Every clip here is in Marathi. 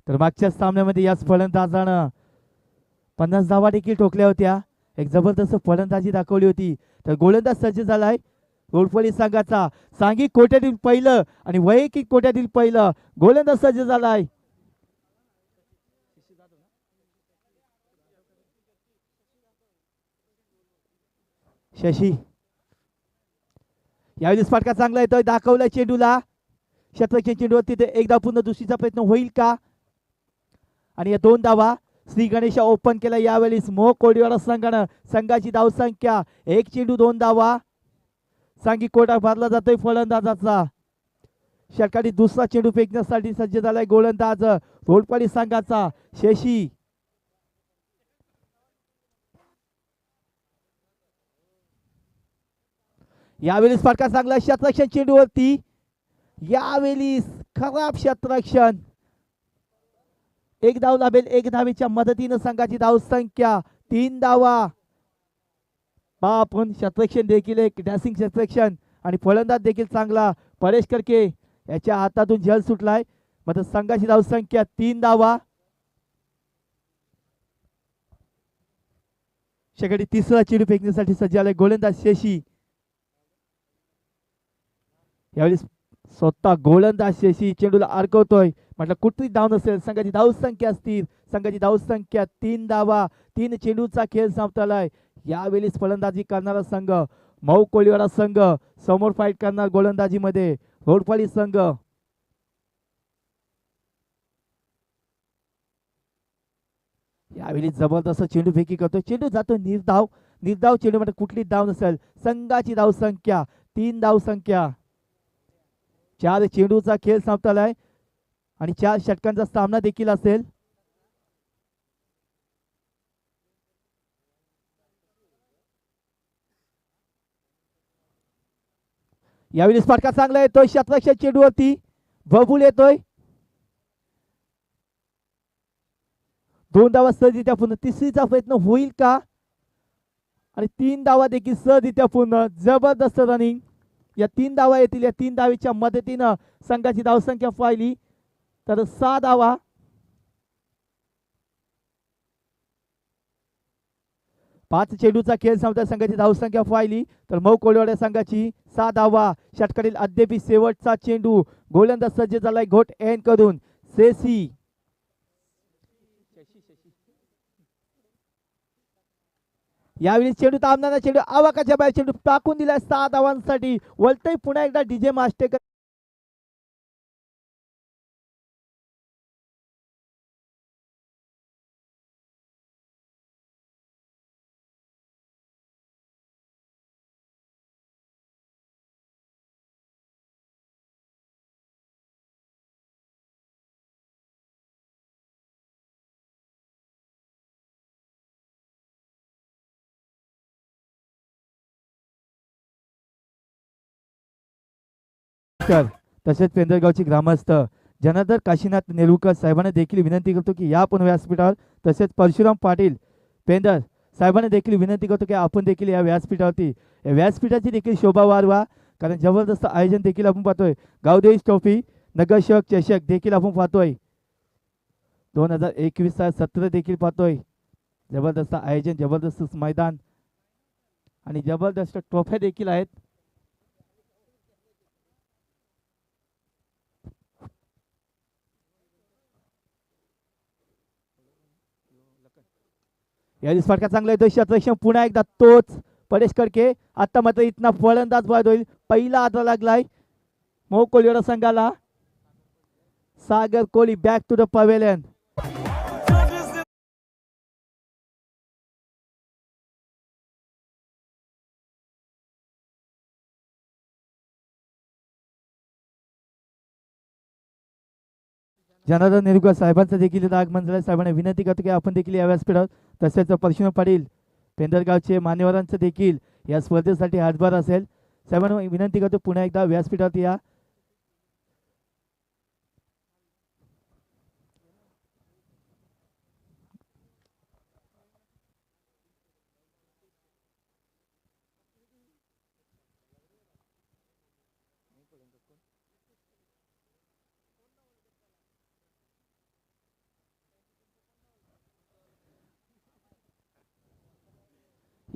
तर मागच्या सामन्यामध्ये याच फलंदाजानं 50 धावा देखील ठोकल्या होत्या. एक जबरदस्त फलंदाजी दाखवली होती. तर गोलंदाज सज्ज झालाय घोरपडी संघाचा. सांघिक कोट्यातील पहिलं आणि वैयक्तिक कोट्यातील पहिलं गोलंदाज सज्ज झालाय. शशी यावेळी फटका चांगला येतोय, दाखवलाय चेंडूला. शतरक्षण चेंडूवर तिथे एकदा पुन्हा दुसरीचा प्रयत्न होईल का? आणि या 2 धावा श्री गणेशा ओपन केला यावेळी मोह कोळीवाडा संघानं. संघाची धावसंख्या 1 चेंडू 2 धावा. सांघिक कोटा भरला जातोय फलंदाजाचा. षटकातील दुसरा चेंडू फेकण्यासाठी सज्ज झालाय गोलंदाज घोरपडी संघाचा शशी. यावेळी फटका चांगला शतरक्षण चेंडूवरती. यावेळी खराब शतरक्षण. एक धाव लाभेल. एक धावेच्या मदतीनं संघाची धावसंख्या 3 धावा. पण शतरक्षण देखील एक डॅसिंग शतरक्षण आणि फलंदाज देखील चांगला परेश करके याच्या हातातून झेल सुटलाय. मात्र संघाची धावसंख्या 3 धावा. शेवटी तिसरा चेंडू फेकण्यासाठी सज्ज झालाय गोलंदाज शशी. यावेळी स्वतः गोलंदाज शशी चेंडूला अडकवतोय. म्हटलं कुठली धाव नसेल. संघाची धावसंख्या स्थिर. संघाची धावसंख्या 3 धावा. 3 चेंडूचा खेळ संपलाय. यावेळी फलंदाजी करणारा संघ मऊ कोळीवाडा संघ. समोर फाईट करणार गोलंदाजीमध्ये घोरपडी संघ. यावेळी जबरदस्त चेंडू फेकी करतो. चेंडू जातो निर्धाव. निर्धाव चेंडू मध्ये कुठली धाव नसेल. संघाची धावसंख्या 3 धावसंख्या. 4 चेंडूचा खेळ संपलाय आणि 4 षटकांचा सामना देखील असेल. यावेळी फटका चांगला येतोय शतरक्षण चेंडूवरती. बबूल येतोय. 2 धावा सहजरित्या पूर्ण. तिसरीचा प्रयत्न होईल का? आणि 3 धावा देखील सहजरित्या पूर्ण. जबरदस्त रनिंग. या 3 धावा येतील. या 3 धावेच्या मदतीनं संघाची धावसंख्या पाहिली तर 6 धावा. 5 चेंडूचा खेळ संपता संघाची धावसंख्या पाहिली तर मऊ कोळीवाडा संघाची 6 धावा. षटकातील अद्याप शेवटचा चेंडू. गोलंदाज सज्ज झालाय घोट एन करून सेसी. यावेळी चेंडू तामणारा चेंडू आवाकाच्या बाहेर चेंडू टाकून दिलाय 6 धावांसाठी. वलतय पुन्हा एकदा डीजे मास्टेकर. तसेच पेंदरगावचे ग्रामस्थ जनार्दन काशीनाथ नेरुळकर साहेबांना देखील विनंती करतो की या आपण व्यासपीठावर. तसेच परशुराम पाटील पेंदर साहेबांना देखील विनंती करतो की आपण देखील या व्यासपीठावरती या व्यासपीठाची देखील शोभा वाढवा. कारण जबरदस्त आयोजन देखील आपण पाहतोय. गावदेवी ट्रॉफी नगरसेवक चषक देखील आपण पाहतोय. 2021 सत्र देखील पाहतोय. जबरदस्त आयोजन, जबरदस्त मैदान आणि जबरदस्त ट्रॉफ्या देखील आहेत. या फटका चांगला येतो शतरक्षण पुन्हा एकदा तोच परेश करके. आता मात्र इथना फलंदाज बाद होईल. पहिला आदरा लागलाय मऊ कोळीवाडा संघाला. Sagar Kohli back to the pavilion. Janardan Nerulkar साहेबांचं देखील आगमन झालं. साहेबांना विनंती करतो की आपण देखील या व्यासपीठावर. तसेच परशुराम पाटील पेंदरगावचे मान्यवरांचं देखील या स्पर्धेसाठी हातभार असेल. साहेबांना विनंती करतो पुन्हा एकदा व्यासपीठावरती या.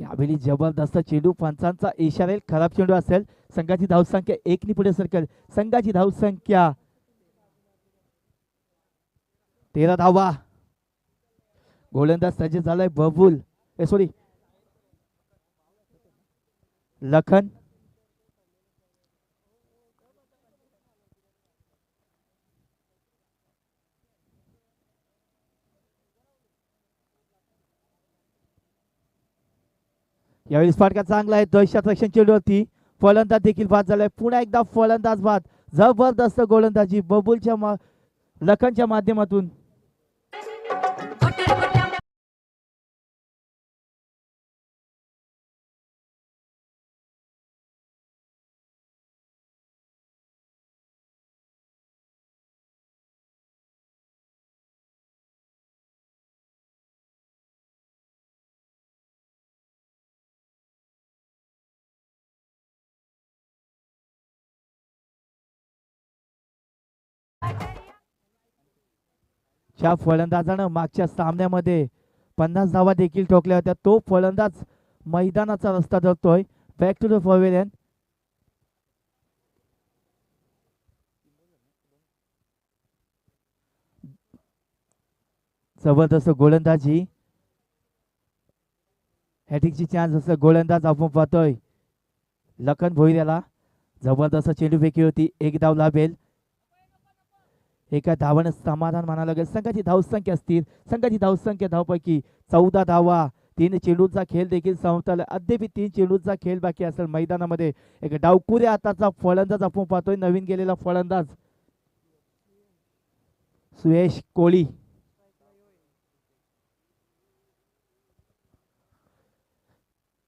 यावेळी जबरदस्त चेंडू, पंचांचा इशारा येईल, खराब चेंडू असेल. संघाची धावसंख्या 1 ने पुढे सरकेल. संघाची धावसंख्या 13 धावा. गोलंदाज सज्ज झालाय बबुल, सॉरी लखन. यावेळी फटका चांगला आहे, क्षेत्ररक्षण चेंडूवरती. फलंदाज देखील बाद झालाय. पुन्हा एकदा फलंदाज बाद. जबरदस्त गोलंदाजी बबुलच्या लखनच्या माध्यमातून. ज्या फलंदाजानं मागच्या सामन्यामध्ये 50 धावा देखील ठोकल्या होत्या, तो फलंदाज मैदानाचा रस्ता धरतोय. Back to the pavilion. जबरदस्त गोलंदाजी, हॅट्रिकची चान्स असं गोलंदाज आपण पाहतोय लखन भोईऱ्याला. जबरदस्त चेंडूफेकी होती, 1 धाव लाभेल. एका धावानं समाधान मानावं लागेल. संघाची धावसंख्या स्थिर. संघाची धावसंख्या धावपैकी 14 धावा. 3 चेंडूचा खेळ देखील संपला. अद्याप 3 चेंडूचा खेळ बाकी असेल मैदानामध्ये. एक डावकुऱ्या हाताचा फलंदाज आपण पाहतोय, नवीन गेलेला फलंदाज सुयश कोळी.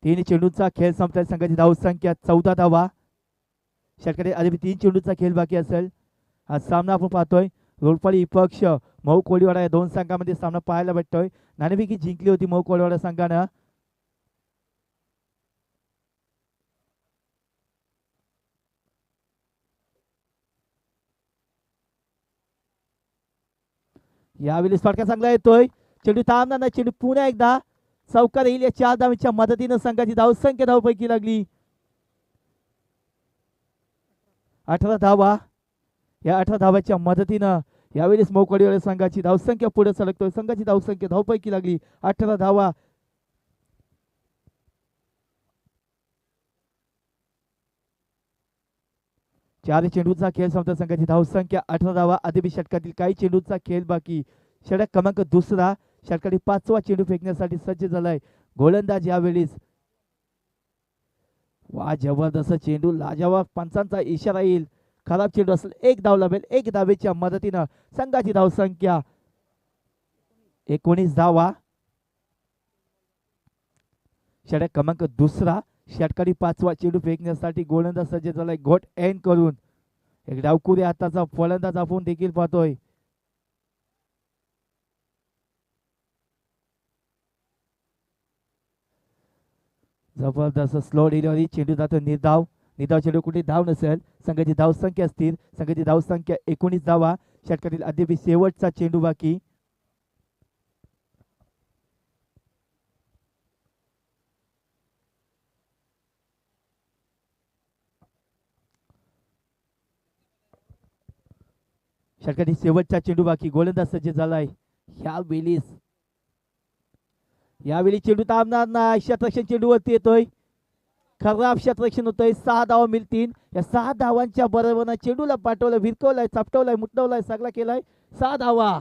तीन चेंडूचा खेळ संपलाय. संघाची धावसंख्या 14 धावा. षटकातील अद्याप 3 चेंडूचा खेळ बाकी असेल. हा सामना आपण पाहतोय रोडपाडी पक्ष मऊ कोळीवाडा या दोन संघांमध्ये सामना पाहायला भेटतोय. नाणेफेकी जिंकली होती मऊ कोळीवाडा संघानं. यावेळी फटका चांगला येतोय. चेंडू थांबणार नाही. चेंडू पुन्हा एकदा चौकार येईल. या 4 धावांच्या मदतीनं संघाची धावसंख्या धावपैकी लागली 18 धावा. या 18 धावांच्या मदतीनं यावेळेस मौकडी संघाची धावसंख्या पुढे सरकतोय. संघाची धावसंख्या धावपैकी लागली 18 धावा. चार चेंडूचा खेळ संपता. संघाची धावसंख्या 18 धावा. अद्याप षटकातील काही चेंडूचा खेळ बाकी. षटक क्रमांक दुसरा. षटकातील 5वा चेंडू फेकण्यासाठी सज्ज झालाय गोलंदाज यावेळेस. वा जबरदस्त चेंडू, लाजवाब. पंचांचा इशारा येईल, खराब चेंडू असेल. 1 धाव लाभेल. 1 धावेच्या मदतीनं संघाची धावसंख्या 19 धावा. षटक क्रमांक दुसरा. षटकातील 5वा चेंडू फेकण्यासाठी गोलंदाज सज्ज झालाय घोट एंड करून. एक डावकुऱ्या हाताचा फलंदाज आपण देखील पाहतोय. जबरदस्त स्लो डिलिव्हरी. चेंडू जातो निर्धाव. निर्धाव चेंडू कुठे धाव नसेल. संघाची धावसंख्या स्थिर. संघाची धावसंख्या 19 धावा. षटकातील अद्याप शेवटचा चेंडू बाकी. षटकातील शेवटचा चेंडू बाकी. गोलंदाज सज्ज झालाय यावेळी चेंडू थांबणार नाही. क्षेत्ररक्षण चेंडूवरती येतोय. खराब क्षेत्ररक्षण होतंय. 6 धावा मिळतील. या 6 धावांच्या बरोबर चेंडूला पाठवलं, भिरकवलाय, चपटवलाय, मुटवलाय, सगळा केलाय. 6 धावा.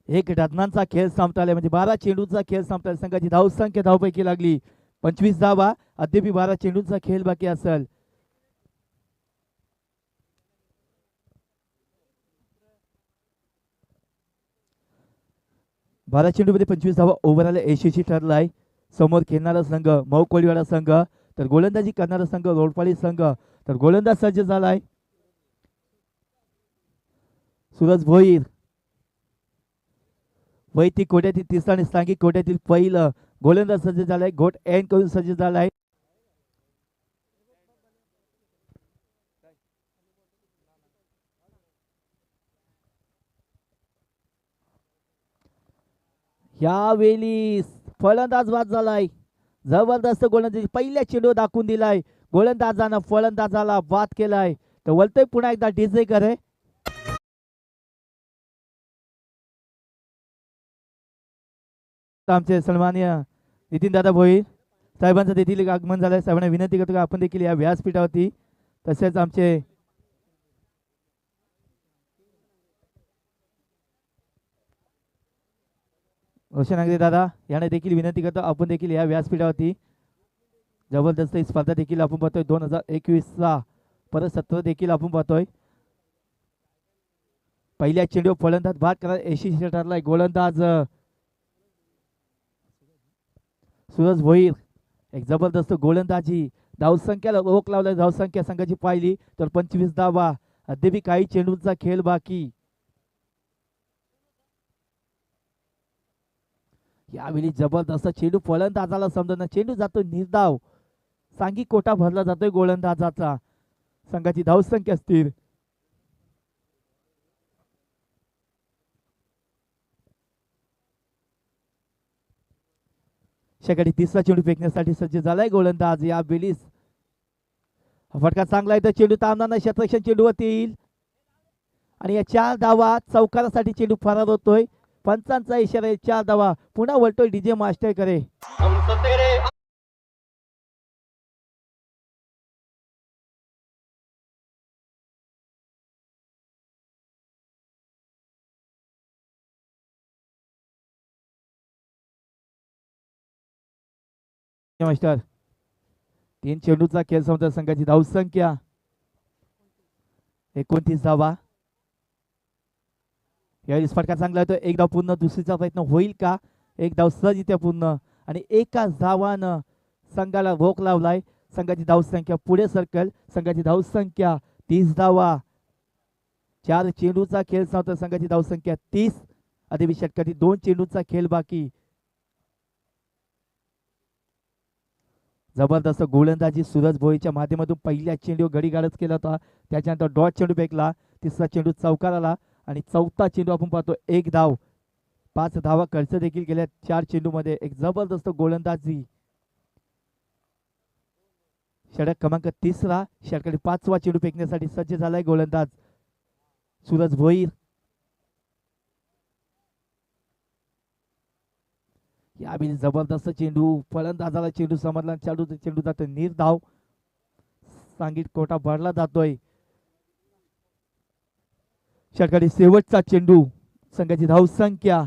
एक रत्नांचा खेळ संपताय, म्हणजे 12 चेंडूचा खेळ संपताय. संघाची धावसंख्या धावपैकी लागली 25 धावा. अद्याप 12 चेंडूचा खेळ बाकी असेल. 12 चेंडूमध्ये 25 धावा ओव्हरऑल यशस्वी ठरला आहे. समोर खेळणारा संघ मऊ कोळीवाडा संघ, तर गोलंदाजी करणारा संघ रोडपाडी संघ. तर गोलंदाज सज्ज झाला आहे सूरज भोईर. वैयक्तिक कोट्यातील तिसरा आणि सांघिक कोट्यातील पहिलं गोलंदाज सज्ज झालाय. घोट एंड करून सज्ज झालाय. यावेळी फलंदाज बाद झालाय. जबरदस्त गोलंदाजी पहिल्या चेंडू दाखवून दिलाय. गोलंदाजानं फलंदाजाला बाद केलाय. तर वलतोय पुन्हा एकदा डीजे करे. आमचे सन्माननीय नितीन दादा भोईर साहेबांचं देखील आगमन झालंय. साहेबांना विनंती करतो की आपण देखील या व्यासपीठावरती, तसेच आमचे रोशन आगरे दादा यांना देखील विनंती करतो आपण देखील या व्यासपीठावरती. जबरदस्त ही स्पर्धा देखील आपण पाहतोय. 2021चा परत सत्र देखील आपण पाहतोय. पहिल्या चेंडू फलंदाज बाद करा यशस्वी ठरलाय. गोलंदाज सूरज भोईर. एक जबरदस्त गोलंदाजी. धावसंख्याला रोख लावलाय. धावसंख्या संघाची पाहिली तर 25 धावा. अद्याप काही चेंडूंचा खेळ बाकी. यावेळी जबरदस्त चेंडू फलंदाजाला समजणं. चेंडू जातो निर्धाव. सांघिक कोटा भरला जातोय गोलंदाजाचा. संघाची धावसंख्या स्थिर. शेकडे तिसरा चेंडू फेकण्यासाठी सज्ज झालाय गोलंदाज. या बेलीस फटका चांगला आहे तर चेंडू तामनाना क्षेत्ररक्षण चेंडूवरती येईल आणि या 4 धावा चौकारासाठी चेंडू फरार होतोय. पंचांचा इशारा. 4 धावा. पुन्हा वळतोय डीजे मास्टर करे. मास्टर 3 चेंडूचा खेळ संपता. संघाची धावसंख्या 29 धावा. यावेळी फटका चांगला येतो. एक धाव पूर्ण. दुसरीचा प्रयत्न होईल का? एक धाव सहजरित्या पूर्ण आणि एकाच धावानं संघाला रोख लावलाय. संघाची धावसंख्या पुढे सरकल. संघाची धावसंख्या 30 धावा. 4 चेंडूचा खेळ संपता. संघाची धावसंख्या 30. अद्याप षटकातील 2 चेंडूचा खेळ बाकी. जबरदस्त गोलंदाजी सूरज भोईच्या माध्यमातून पहिल्या चेंडू गडी गाडच केला होता. त्याच्यानंतर डॉट चेंडू फेकला. तिसरा चेंडू चौकार आला आणि चौथा चेंडू आपण पाहतो 1 धाव. 5 धावा खर्च देखील केल्या 4 चेंडूमध्ये. एक जबरदस्त गोलंदाजी. षटक क्रमांक 3रा. षटकातील 5वा चेंडू फेकण्यासाठी सज्ज झालाय गोलंदाज सूरज भोईर. यावेळी जबरदस्त चेंडू. फलंदाजाला चेंडू समजला. चेंडू जातो निर्धाव. सांघिक कोटा भरला जातोय. षटकातील शेवटचा चेंडू. संघाची धावसंख्या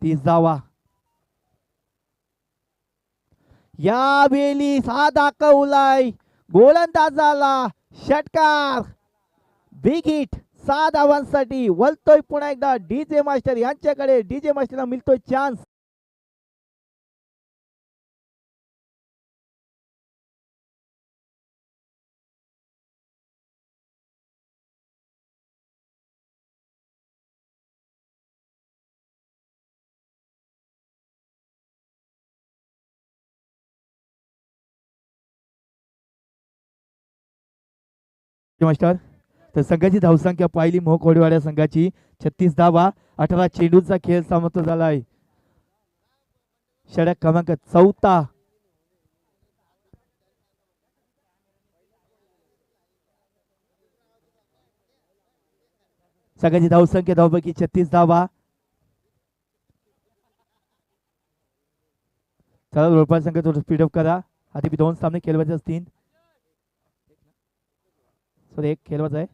30 धावा. यावेळी हा दाखवलाय गोलंदाजाला षटकार. Big hit 6 धावांसाठी. वळतोय पुन्हा एकदा डीजे मास्टर यांच्याकडे. डीजे मास्टरला मिळतोय चान्स. मास्टर तर संघाची धावसंख्या पाहिली मोह कोळीवाडा संघाची 36 धावा. 18 चेंडूचा खेळ समाप्त झालाय. षटक क्रमांक 4. संघाची धावसंख्या धावपैकी 36 धावा. चला रोडपाड संघ थोडं स्पीडअप करा. आधी 2 सामने खेळवायचे असतील. सॉरी 1 खेळवायचा आहे.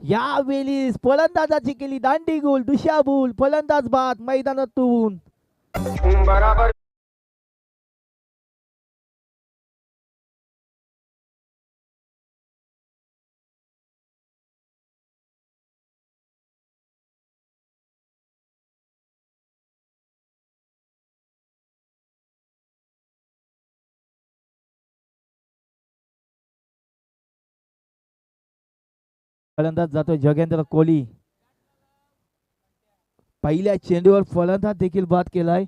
यावेळी फलंदाजाची केली दांडी गोल दुशाबूल फलंदाज बाद मैदानातून. बराबर फलंदाज जातोय जगेंद्र कोहली. पहिल्या चेंडूवर फलंदाज देखील बाद केलाय.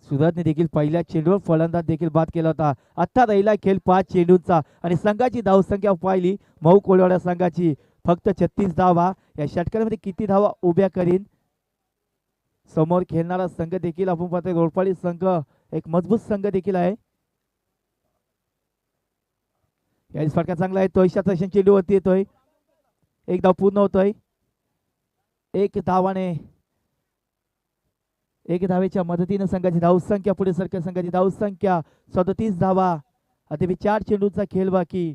सुरतने देखील पहिल्या चेंडूवर फलंदाज देखील बाद केला होता. आता राहिला खेळ 5 चेंडूंचा आणि संघाची धावसंख्या पाहिली मऊ कोळवाडा संघाची फक्त 36 धावा. या षटकामध्ये किती धावा उभ्या करीन समोर खेळणारा संघ देखील आपण पाहतोय रोडपाडी संघ एक मजबूत संघ देखील आहे. यावेळी फटका चांगला आहे. तोय शतरक्षण चेंडूवरती येतोय. एक धाव पूर्ण होतोय. एक धावेच्या मदतीने संघाची धावसंख्या पुढे सरकार संघाची धावसंख्या 37 धावा. अद्याप 4 चेंडूचा खेळ बाकी.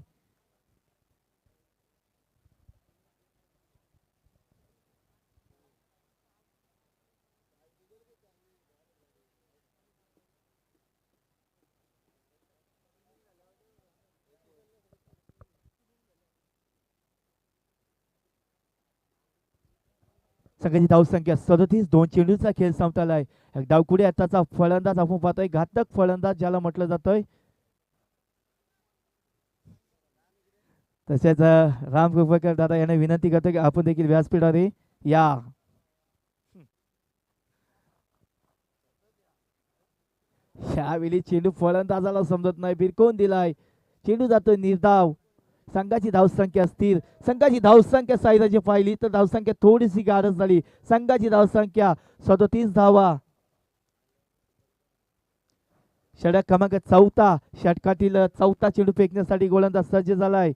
संघाची धावसंख्या 37. 2 चेंडूचा खेळ संपतालाय. डावकुडे आताचा फलंदाज आपण पाहतोय घातक फलंदाज ज्याला म्हटलं जातोय. तसेच राम कुपकर दादा यांना विनंती करतो की आपण देखील व्यासपीठावर या. यावेळी चेंडू फलंदाजाला समजत नाही भिरकवून दिलाय. चेंडू जातोय निर्धाव. संघाची धावसंख्या स्थिर. संघाची धावसंख्या साईराची पाहिली तर धावसंख्या थोडीशी गाडच झाली. संघाची धावसंख्या 37 धावा. षटक क्रमांक 4 षटकातील 4था चेंडू फेकण्यासाठी गोलंदाज सज्ज झालाय.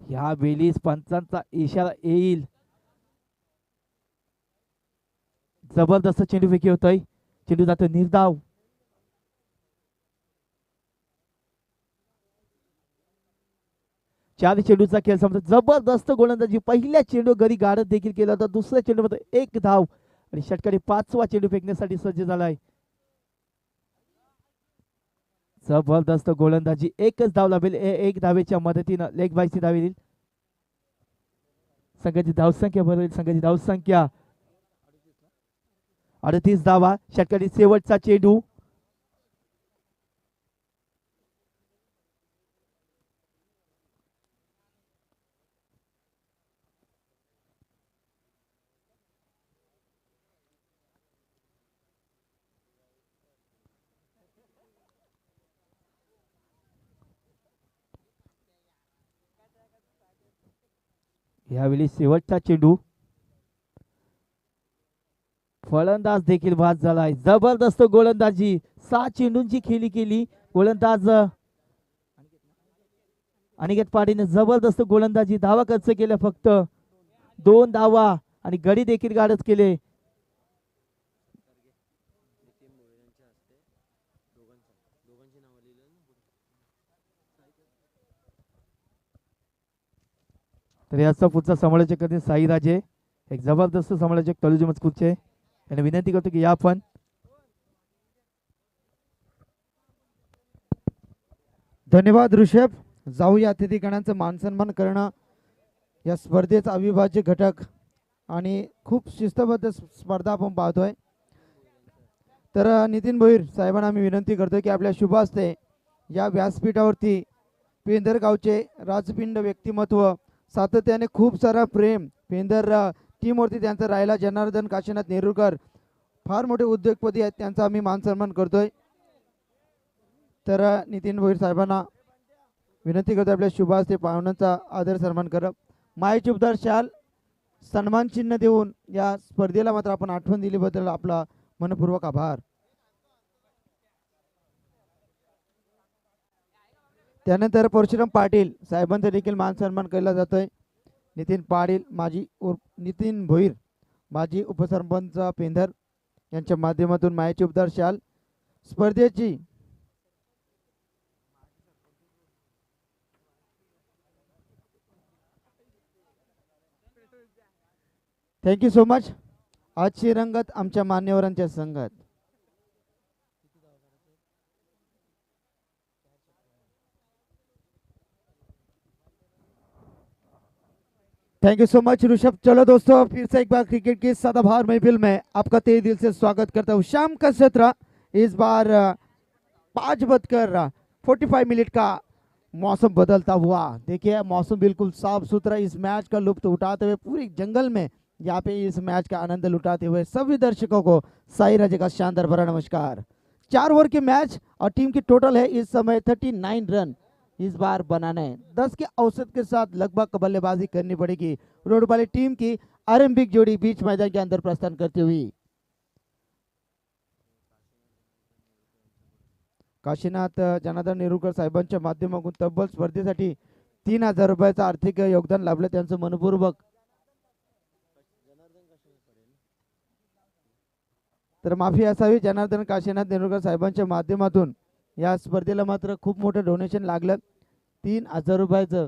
या वेळीच पंचांचा इशारा येईल. जबरदस्त चेंडू फेकी होतोय. चेंडू जातोय निर्धाव. चार चेंडूचा खेळ संपला. जबरदस्त गोलंदाजी. पहिल्या चेंडू घरी गाडत देखील केला होता. दुसऱ्या चेंडूमध्ये एक धाव आणि षटकारी 5वा चेंडू फेकण्यासाठी सज्ज झालाय. जबरदस्त गोलंदाजी. एकच धाव लाभेल. एक धावेच्या मदतीनं लेग बायची धाव येईल. संघाची धावसंख्या बरोबर संघाची धावसंख्या 38 धावा. षटकारी शेवटचा चेंडू. यावेळी शेवटचा चेंडू. फलंदाज देखील बाद झालाय. जबरदस्त गोलंदाजी. 6 चेंडूंची खेळी केली गोलंदाज अनिकेत पाटीलने. जबरदस्त गोलंदाजी. धावा खर्च केल्या फक्त 2 धावा आणि गडी देखील गाडच केले. तर याचा पुढचा समालोचक करते साईराजे. एक जबरदस्त समालोचक तलुजी मजकूरचे. यांना विनंती करतो की या आपण धन्यवाद ऋषभ. जाऊया अतिथीगणांचं मानसन्मान करणं या स्पर्धेचा अविभाज्य घटक आणि खूप शिस्तबद्ध स्पर्धा आपण पाहतोय. तर नितीन भोईर साहेबांना आम्ही विनंती करतोय की आपल्या शुभ हस्ते या व्यासपीठावरती पेंदर गावचे राजपिंड व्यक्तिमत्व सातत्याने खूप सारा प्रेम पेंदर टीमवरती त्यांचं राहिला जनार्दन काशीनाथ नेरुरकर फार मोठे उद्योगपती आहेत. त्यांचा आम्ही मानसन्मान करतोय. तर नितीन भोईर साहेबांना विनंती करतो आपल्या शुभ हस्ते पाहुण्यांचा आदर सन्मान करत मायेची उबदार शाल सन्मान चिन्ह देऊन या स्पर्धेला मात्र आपण आठवण दिल्याबद्दल आपला मनपूर्वक आभार. त्यानंतर परशुराम पाटील साहेबांचा देखील मान सन्मान केला जातोय. नितीन पाटील माजी नितीन भोईर माजी उपसरपंच पेंधर यांच्या माध्यमातून मायाची उबदार शाल स्पर्धेची थँक्यू सो मच. आजची रंगत आमच्या मान्यवरांच्या संघात. Thank you so much Rishabh. चलो दोस्तों, फिर से एक बार क्रिकेट की सदाबहार महफिल में आपका तहे दिल से स्वागत करता हूँ. शाम का सत्र इस बार 5:45 का मौसम बदलता हुआ. देखिए मौसम बिल्कुल साफ सुथरा. इस मैच का लुत्फ उठाते हुए पूरी जंगल में यहाँ पे इस मैच का आनंद लुटाते हुए सभी दर्शकों को साई राजे का शानदार भरा नमस्कार. 4 ओवर के मैच और टीम की टोटल है इस समय 39 रन इस बार बनाने. 10 के औसत के साथ लगभग बल्लेबाजी करनी पड़ेगी रोड वाली टीम की. आरंभिक जोड़ी बीच मैदान के अंदर प्रस्थान करती हुई. काशीनाथ जनार्दन नेरुरकर साहेबांच्या माध्यमातून तब्बल स्पर्धेसाठी 3,000 रुपयाचं आर्थिक योगदान लाभलं. त्यांचं मनपूर्वक. तर माफी असावी. जनार्दन काशीनाथ नेरुरकर साहेबांच्या माध्यमातून या स्पर्धेला मात्र खूप मोठं डोनेशन लागलं. 3,000 रुपयाचं.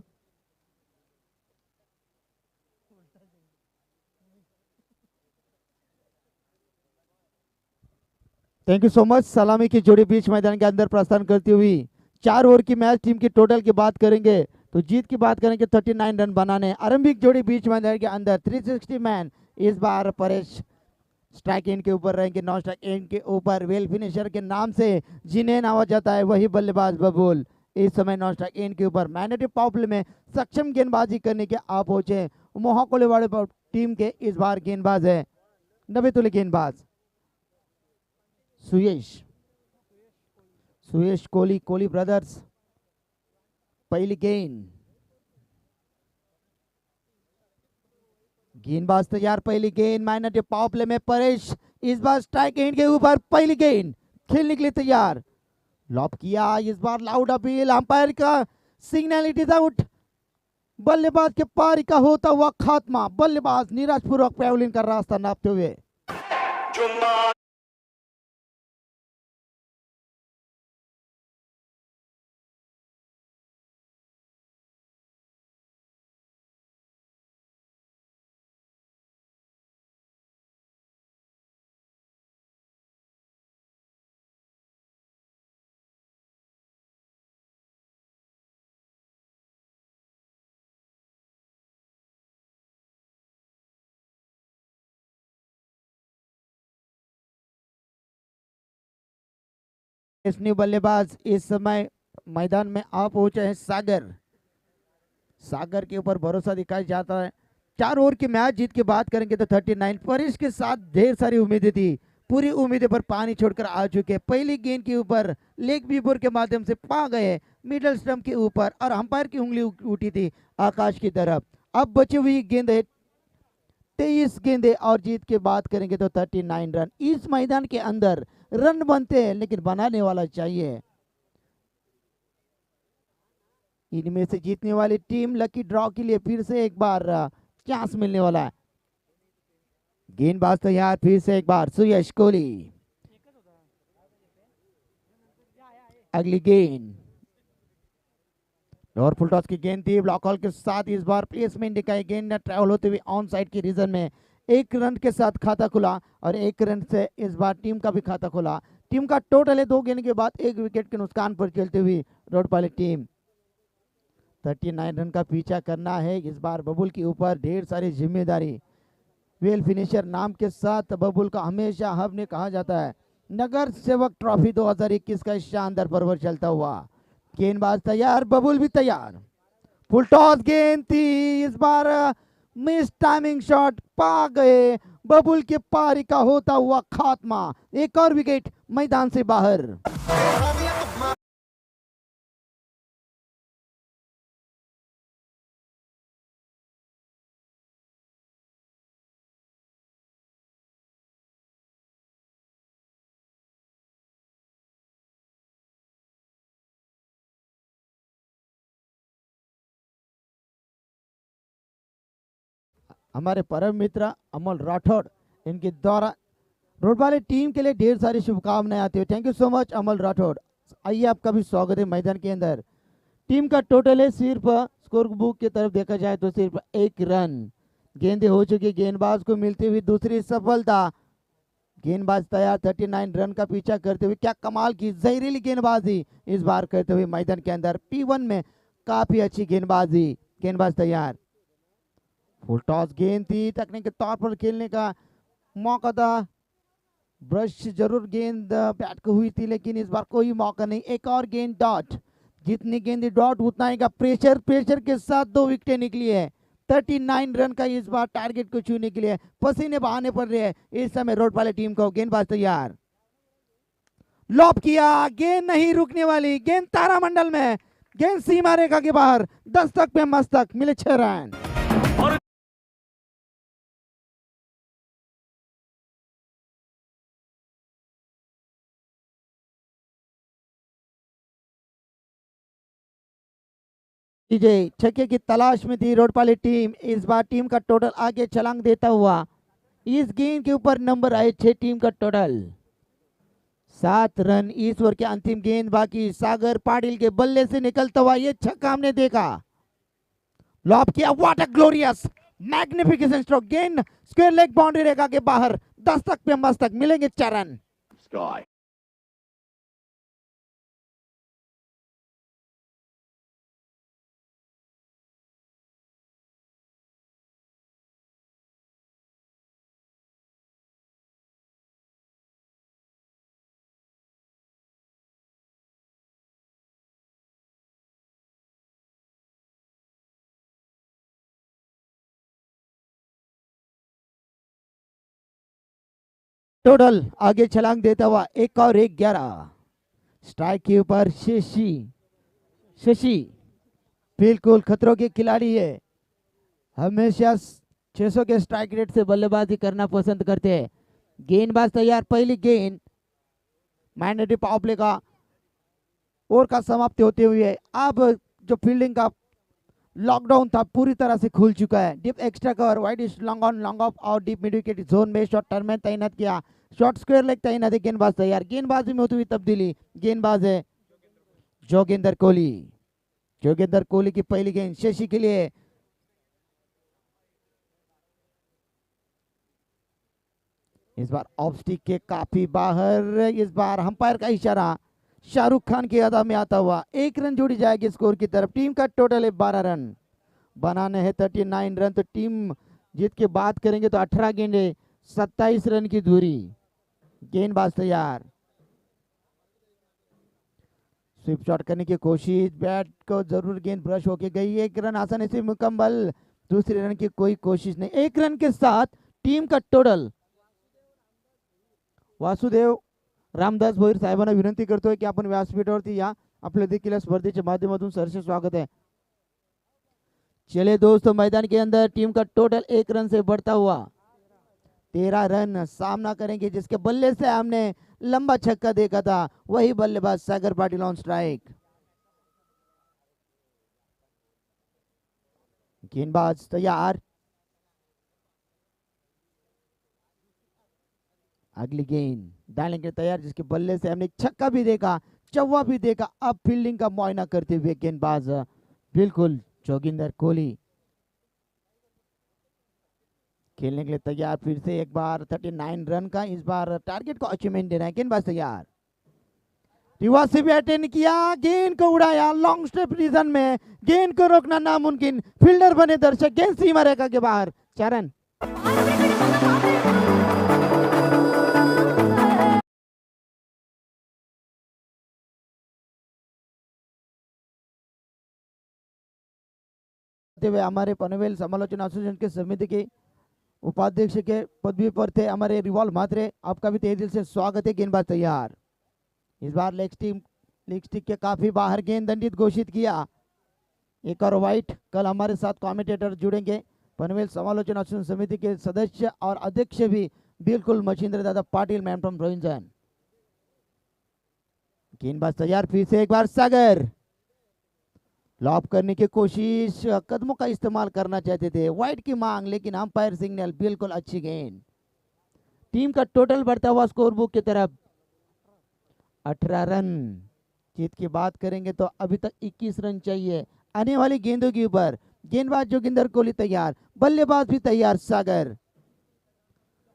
Thank you so much. सलामी की जोड़ी बीच मैदान के अंदर प्रस्थान करती हुई. 4 ओवर की मैच टीम की टोटल की बात करेंगे तो जीत की बात करेंगे 39 रन बनाने. आरंभिक जोड़ी बीच मैदान के अंदर 360 मैन इस बार परेश स्ट्राइक एंड के ऊपर रहेंगे. नॉन स्ट्राइक एंड के ऊपर वेल फिनिशर के नाम से जिन्हें नामा जाता है वही बल्लेबाज बबुल इस समय नॉन स्ट्राइक एंड के ऊपर मैग्नेटिक पावर प्ले में सक्षम गेंदबाजी करने के आप पहुंचे. मोहा कोलेवाड़े टीम के इस बार गेंदबाज है 90 तुले गेंदबाज सुयश कोहली ब्रदर्स. पहली गेंदबाज तैयार. पहली गेंद मैग्नेटिक पावर प्ले में परेश इस बार स्ट्राइक एंड के ऊपर. पहली गेंद खेलने के लिए तैयार. लॉप किया इस बार. लाउड अपील अंपायर का सिग्नल. It is out. बल्लेबाज के पारी का होता हुआ खात्मा. बल्लेबाज निराशपूर्वक पैवलिन का रास्ता नापते हुए. न्यू बल्लेबाज इस समय मैदान में आ पहुंचे हैं सागर के ऊपर भरोसा दिखाया जाता है. 4 ओवर की मैच जीत की बात करेंगे तो 39. परेश के साथ ढेर सारी उम्मीदें थी. पूरी उम्मीदें पर पानी छोड़कर आ चुके. पहली गेंद के ऊपर लेग बीबर के माध्यम से पा गए मिडल स्टंप के ऊपर और अंपायर की उंगली उठी थी आकाश की तरफ. अब बची हुई गेंद है 23 गेंदें और जीत की बात करेंगे तो 39 रन. इस मैदान के अंदर रन बनते हैं लेकिन बनाने वाला चाहिए. इनमें से जीतने वाली टीम लकी ड्रॉ के लिए फिर से एक बार चांस मिलने वाला है. गेंदबाज तैयार. फिर से एक बार सुयश कोहली. अगली गेंद और फुल टॉस की गेंद थी. ब्लॉक हॉल के साथ इस बार प्लेसमेंट दिखाई. गेंद ट्रैवल होते हुए ऑन साइड की रीजन में 1 रन के साथ खाता खुला और 1 रन से इस बार टीम का भी खाता खुला. टीम का टोटल है 2 गेंद के बाद 1 विकेट के नुकसान पर चलती हुई रोड वाली टीम. 39 रन का पीछा करना है इस बार. बबुल के ऊपर ढेर सारी जिम्मेदारी. वेल फिनिशर नाम के साथ बबुल का हमेशा हब ने कहा जाता है. नगर सेवक ट्रॉफी 2021 का शानदार पर्व चलता हुआ. गेंदबाज तैयार. बबुल भी तैयार. फुल टॉस गेंद थी इस बार. मिस टाइमिंग शॉट पा गए. बबुल के पारी का होता हुआ खात्मा. एक और विकेट मैदान से बाहर. हमारे परम मित्र अमल राठौड़ इनके द्वारा रोड वाले टीम के लिए ढेर सारी शुभकामनाएं आती है. थैंक यू सो मच अमल राठौड़. आइए आपका भी स्वागत है मैदान के अंदर. टीम का टोटल है सिर्फ स्कोर बुक की तरफ देखा जाए तो सिर्फ 1 रन. गेंदें हो चुकी, गेंदबाज को मिलती हुई दूसरी सफलता। गेंदबाज तैयार 39 रन का पीछा करते हुए। क्या कमाल की जहरीली गेंदबाजी इस बार करते हुए मैदान के अंदर। P1 में काफी अच्छी गेंदबाजी। गेंदबाज तैयार। फुल टॉस गेंद थी, तकनीकी तौर पर खेलने का मौका था। ब्रश जरूर गेंद बैट को हुई थी, लेकिन इस बार कोई मौका नहीं। एक और गेंद डॉट। जितनी गेंद डॉट उतना ही का प्रेशर के साथ 2 विकेटें निकली है। 39 रन का इस बार टारगेट को छूने के लिए पसीने बहाने पड़ रहे हैं इस समय रोड वाले टीम को। गेंदबाज तैयार। लॉप किया, गेंद नहीं रुकने वाली। गेंद तारामंडल में, गेंद सीमा रेखा के बाहर। दस्तक पे मस्तक, मिले 6 रन। विजय छक्के की तलाश में थी रोडपाली टीम। इस बार टीम का टोटल आगे छलांग देता हुआ इस गेंद के ऊपर नंबर आए 6 टीम का टोटल 7 रन। इस ओवर के अंतिम गेंद बाकी। सागर पाटिल के बल्ले से निकलता हुआ ये छक्का हमने देखा। लॉब किया, what a glorious magnificent stroke. गेंद स्क्वायर लेग बाउंड्री रेखा के बाहर। दस्तक पे मस्तक, मिलेंगे 4 रन। टोटल आगे छलांग देता हुआ 1 और 1 11। स्ट्राइक के ऊपर शशि बिल्कुल खतरों के खिलाड़ी है। हमेशा 600 के स्ट्राइक रेट से बल्लेबाजी करना पसंद करते हैं। गेंदबाज तैयार। पहली गेंद मैंडेटरी पावर प्ले का ओवर का समाप्ति होते हुए अब जो फील्डिंग का लॉकडाउन था पूरी तरह से खुल चुका है। Deep extra cover, wide is long on long off और डीप मिड विकेट जोन में शॉर्ट टर्म में तैनात किया। शॉर्ट स्क्वायर लेग तैनात है। गेंदबाज तैयार। गेंदबाजी में होती हुई तब्दीली। गेंदबाज है जोगिंदर कोहली। जोगिंदर कोहली की पहली गेंद शशि के लिए। इस बार ऑफ स्टिक के काफी बाहर। इस बार अंपायर का इशारा शाहरुख खान की अदा में आता हुआ 1 रन जोड़ी जाएगी स्कोर की तरफ। टीम का टोटल है 12 रन। बनाने हैं 39 रन। तो टीम जीत के बात करेंगे तो 18 गेंदे 27 रन की दूरी। गेंदबाज तैयार। स्विप शॉट करने की कोशिश। बैट को जरूर गेंद ब्रश होके गई। 1 रन आसानी से मुकम्मल। दूसरे रन की कोई कोशिश नहीं। 1 रन के साथ टीम का टोटल। वासुदेव रामदास भोईर साहेबांना विनंती करतोय की आपण व्यासपीठावरती या. आपल्या देखील स्पर्धेच्या माध्यमातून सहर्ष स्वागत है. चले दोस्तों, मैदान के अंदर टीम का टोटल 1 रन से बढ़ता हुआ 13 रन सामना करेंगे, जिसके बल्ले से हमने लंबा छक्का देखा था. वही बल्लेबाज सागर पाटिल ऑन स्ट्राइक. गेंदबाज तैयार. अगली गेंद डालने के तैयार, जिसके बल्ले से हमने छक्का भी देखा, चौवा भी देखा. अब फील्डिंग का मुआयना करते हुए गेंदबाज बिल्कुल जोगिंदर कोहली खेलने के लिए तैयार. फिर से एक बार 39 रन का इस बार टारगेट को अचीवमेंट देना है. गेंदबाज तैयार. युवा से भी अटेंड किया, गेंद को उड़ाया लॉन्ग स्टेप रीजन में. गेंद को रोकना नामुमकिन. फील्डर बने दर्शक. गेंद सीमा रेखा के बाहर. 4 रन. हमारे पनवेल समालोचना एसोसिएशन के समिति के उपाध्यक्ष के पदवी पर थे हमारे रिवॉल्व मात्रे. आपका भी तहे दिल से स्वागत है. गेंदबाज तैयार. इस बार लेग स्टिक के काफी बाहर गेंद दंडित घोषित किया. एक और वाइट. कल हमारे साथ कमेंटेटर जुड़ेंगे पनवेल समालोचना एसोसिएशन समिति के सदस्य और अध्यक्ष भी बिल्कुल मच्छिंद्र दादा पाटिल मैन फ्रॉम रोहिंजन. गेंदबाज तैयार. फिर से एक बार सागर लॉप करने की कोशिश. कदमों का इस्तेमाल करना चाहते थे. वाइड की मांग, लेकिन अंपायर सिग्नल. बिल्कुल अच्छी गेंद. टीम का टोटल बढ़ता हुआ स्कोर बुक की तरफ 18 रन. जीत की बात करेंगे तो अभी तक 21 रन चाहिए. आने वाली गेंदों के ऊपर गेंदबाज जोगिंदर कोहली तैयार, बल्लेबाज भी तैयार सागर।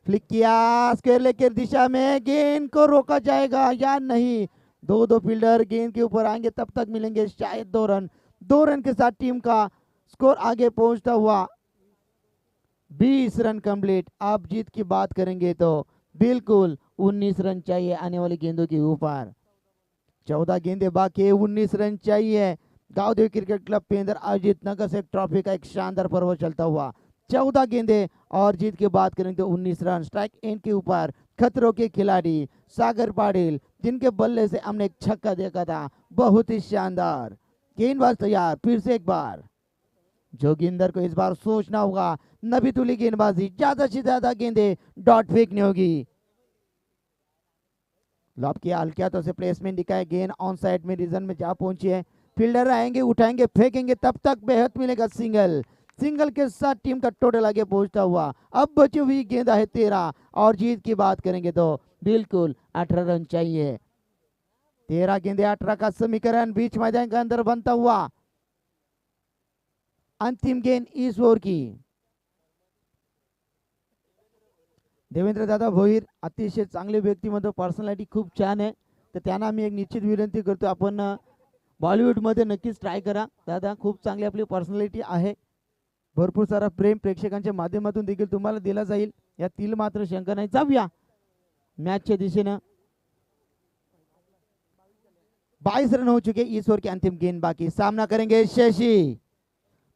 फ्लिक किया, स्क्वायर लेग की दिशा में, गेंद को रोका जाएगा या नहीं। दो फील्डर गेंद के ऊपर आएंगे, तब तक मिलेंगे शायद 2 रन। 2 रन के साथ टीम का स्कोर आगे पहुंचता हुआ 20 रन कंप्लीट। आप जीत की बात करेंगे तो बिल्कुल 19 रन चाहिए आने वाली गेंदों के ऊपर। 14 गेंदे बाकी, 19 रन चाहिए। गांवदेव क्रिकेट क्लब पे अंदर आयोजित नगर से ट्रॉफी का एक शानदार पर्व चलता हुआ। 14 गेंदे और जीत की बात करेंगे तो 19 रन। स्ट्राइक एंड के ऊपर खतरों के खिलाड़ी सागर पाटिल, जिनके बल्ले से हमने एक छक्का देखा था, बहुत ही शानदार। गेंदबाज तैयार, फिर से एक बार जोगिंदर को इस बार सोचना होगा। नबी तुली गेंदबाजी, ज्यादा से ज्यादा गेंदे डॉट फेंकनी होगी। लॉब किया, हल्किया तो से प्लेसमेंट दिखाए, गेंद ऑन साइड में रीजन में जा पहुंची है। फील्डर आएंगे, उठाएंगे, फेंकेंगे, तब तक बेहद मिलेगा सिंगल। सिंगल के साथ टीम का टोटल आगे पहुंचता हुआ अब बची हुई गेंदा है 13 और जीत की बात करेंगे तो बिल्कुल 18 रन चाहिए। 13 गेंदे 18 का समीकरण बीच मैदान के अंदर बनता हुआ अंतिम गेंद इस ओवर की। देवेंद्र दादा भोईर अतिशय चांगले व्यक्तिमत्व, पर्सनॅलिटी खूप छान आहे, तर त्यांना मी एक निश्चित विनंती करतो, आपण बॉलिवूडमध्ये नक्कीच ट्राय करा। दादा खूप चांगली आपली पर्सनॅलिटी आहे, भरपूर सारा प्रेम प्रेक्षकांच्या माध्यमातून देखील तुम्हाला दिला जाईल, यातील मात्र शंका नाही। जाऊया मॅचच्या दिशेनं। 22 रन हो चुके, इस ओवर की अंतिम गेंद बाकी। सामना करेंगे शशि,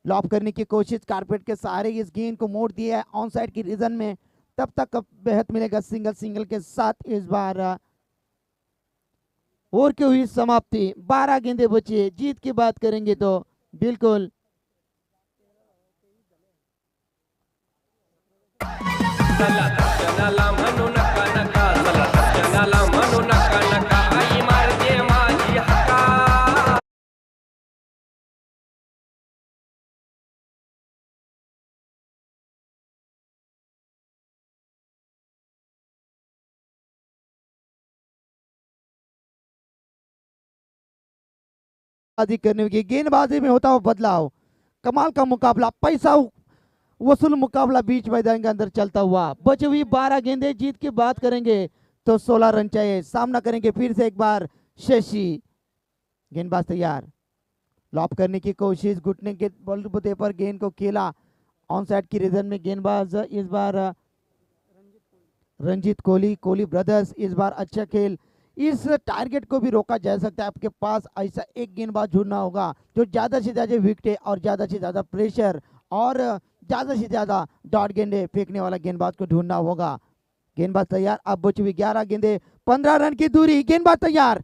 लॉप करने की कोशिश, कारपेट के सहारे इस गेंद को मोड़ दिया है ऑन साइड की रीजन में, तब तक बेहद मिलेगा सिंगल। सिंगल के साथ इस बार ओवर की हुई समाप्ति। 12 गेंदे बची है। जीत की बात करेंगे तो बिल्कुल चला दर्शनाला म्हणू नका नका, चला दर्शनाला म्हणू नका नका, आई मारते माझी हका। बाजी करने की, गेंदबाजी में होता हुआ बदलाव, कमाल का मुकाबला, पैसा वसूल मुकाबला बीच मैदान के अंदर चलता हुआ। बची हुई 12 गेंदे, जीत की बात करेंगे तो 16 रन चाहिए। सामना करेंगे फिर से एक बार शशि, गेंदबाज तैयार, लॉप करने की कोशिश, घुटने के बलबूते पर गेंद को खेला ऑन साइड की रीजन में। गेंदबाज इस बार रंजीत कोहली, कोहली ब्रदर्स, इस बार अच्छा खेल। इस टारगेट को भी रोका जा सकता है, आपके पास ऐसा एक गेंदबाज ढूंढना होगा जो ज्यादा से ज्यादा विकेट और ज्यादा से ज्यादा प्रेशर और ज्यादा से ज्यादा डॉट गेंदे फेंकने वाला गेंदबाज को ढूंढना होगा। गेंदबाज तैयार, अब बची हुई 11 गेंदे, 15 रन की दूरी। गेंदबाज तैयार,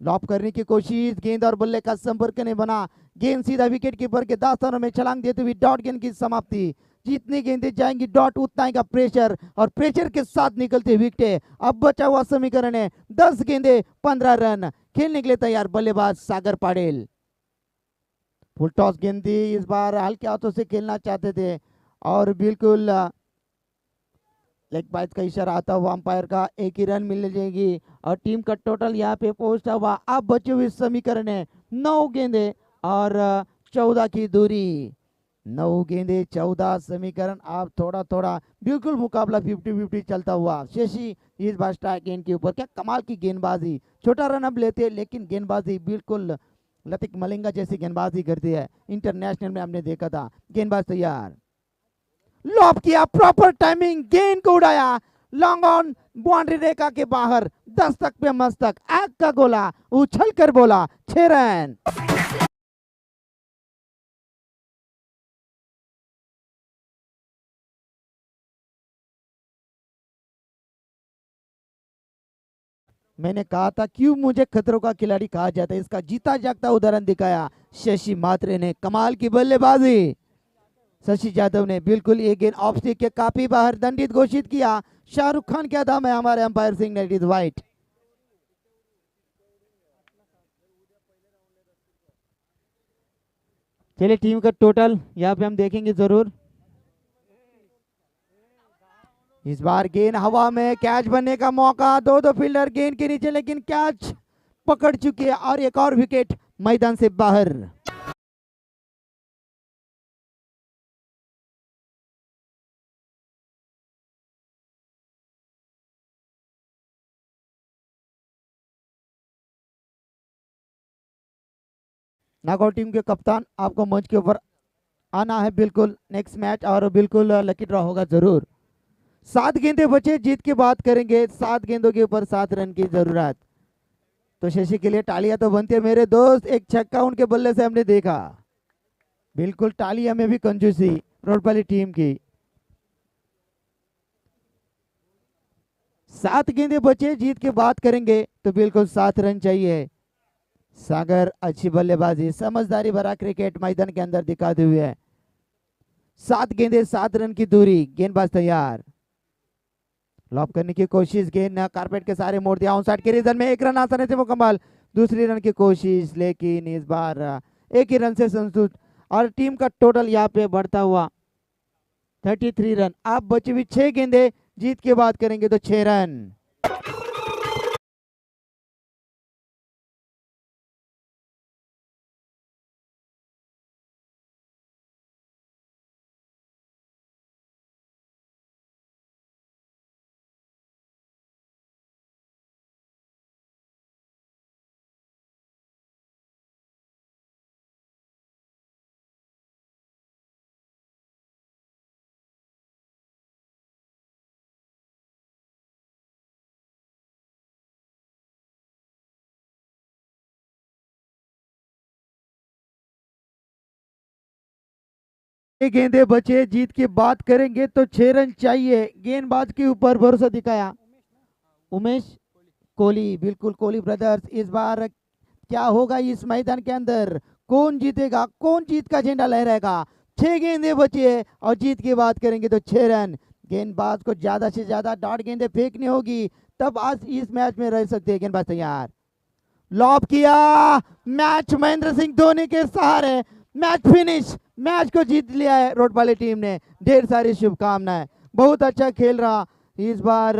लॉप करने की कोशिश, गेंद और बल्ले का संपर्क नहीं बना, गेंद सीधा विकेट कीपर के दास्तानों में छलांग देते हुए डॉट गेंद की समाप्ति। जितनी गेंदें जाएंगी डॉट उतना ही का प्रेशर और प्रेशर के साथ निकलते विकेट। अब बचा हुआ समीकरण है 10 गेंदे 15 रन। खेलने के लिए तैयार बल्लेबाज सागर पाटिल। फुल टॉस गेंद थी, इस बार हल्के हाथों से खेलना चाहते थे और बिल्कुल लेग बाइट का इशारा आता हुआ अंपायर का, एक ही रन मिल जाएगी और टीम का टोटल यहाँ पे पहुंचता हुआ अब बचे हुए समीकरण है 9 गेंदे और 14 की दूरी। 9 गेंदे 14 समीकरण, आप थोड़ा थोड़ा बिल्कुल मुकाबला 50-50 चलता हुआ। शशि इस बार स्ट्राइक गेंद के ऊपर, क्या कमाल की गेंदबाजी, छोटा रन अब लेते लेकिन गेंदबाजी बिल्कुल लतिक मलिंगा जैसी गेंदबाजी करती है, इंटरनेशनल में हमने देखा था। गेंदबाज तैयार, लॉप किया, प्रॉपर टाइमिंग, गेंद को उड़ाया लॉन्ग ऑन बाउंड्री रेखा के बाहर, दस्तक पे मस्तक, आग का गोला, उछल कर बोला 6 रन। मैंने कहा था क्यों मुझे खतरों का खिलाड़ी कहा जाता है, इसका जीता जागता उदाहरण दिखाया शशि मात्रे ने। कमाल की बल्लेबाजी शशि यादव ने, बिल्कुल ये गेंद ऑफ स्टिक के काफी बाहर दंडित घोषित किया। शाहरुख खान क्या दाम है हमारे अंपायर सिंह ने, इट इज वाइट। चलिए टीम का टोटल यहाँ पे हम देखेंगे जरूर। इस बार गेंद हवा में, कैच बनने का मौका, दो फील्डर गेंद के नीचे लेकिन कैच पकड़ चुके हैं और एक और विकेट मैदान से बाहर। नागौर टीम के कप्तान, आपको मंच के ऊपर आना है बिल्कुल नेक्स्ट मैच, और बिल्कुल लकी ड्रॉ होगा जरूर। 7 गेंदे बचे, जीत की बात करेंगे, 7 गेंदों के ऊपर 7 रन की जरूरत। तो शशि के लिए तालियां तो बनती है मेरे दोस्त, एक छक्का उनके बल्ले से हमने देखा, बिल्कुल तालियां में भी कंजूसी रोडपाली टीम की। 7 गेंदे बचे, जीत की बात करेंगे तो बिल्कुल 7 रन चाहिए। सागर अच्छी बल्लेबाजी, समझदारी भरा क्रिकेट मैदान के अंदर दिखाते हुए 7 गेंदे 7 रन की दूरी, गेंदबाज तैयार, लॉप करने की कोशिश, गेंद कारपेट के सारे मोड़ दिया, ऑन साइड के रीजन में 1 रन आसानी से मुकम्मल। दूसरी रन की कोशिश, लेकिन इस बार 1 ही रन से संतुष्ट, और टीम का टोटल यहाँ पे बढ़ता हुआ 33 रन। अब बची हुई 6 गेंदे, जीत की बात करेंगे तो 6 रन। गेंदे बचे, जीत की बात करेंगे तो 6 रन चाहिए। गेंदबाज के ऊपर भरोसा दिखाया उमेश कोहली, बिल्कुल कोहली ब्रदर्स। इस बार क्या होगा इस मैदान के अंदर, कौन जीतेगा, कौन जीत का झंडा लहराएगा। 6 गेंदे बचे और जीत की बात करेंगे तो 6 रन। गेंदबाज को ज्यादा से ज्यादा डॉट गेंदे फेंकनी होगी, तब आज इस मैच में रह सकते हैं। गेंदबाज तैयार, lobe KIA, match Mahendra Singh Dhoni के सहारे, मैच फिनिश, मैच को जीत लिया है रोडपाली टीम ने। ढेर सारी शुभकामनाएं, बहुत अच्छा खेल रहा इस बार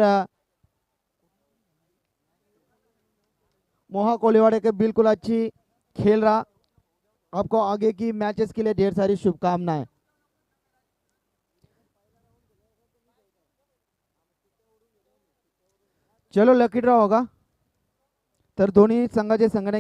मोहा कोलीवाड़े के, बिल्कुल अच्छी खेल रहा। आपको आगे की मैचेस के लिए ढेर सारी शुभकामनाएं। चलो लकी ड्रॉ होगा तर दोन्ही संघाचे संघटन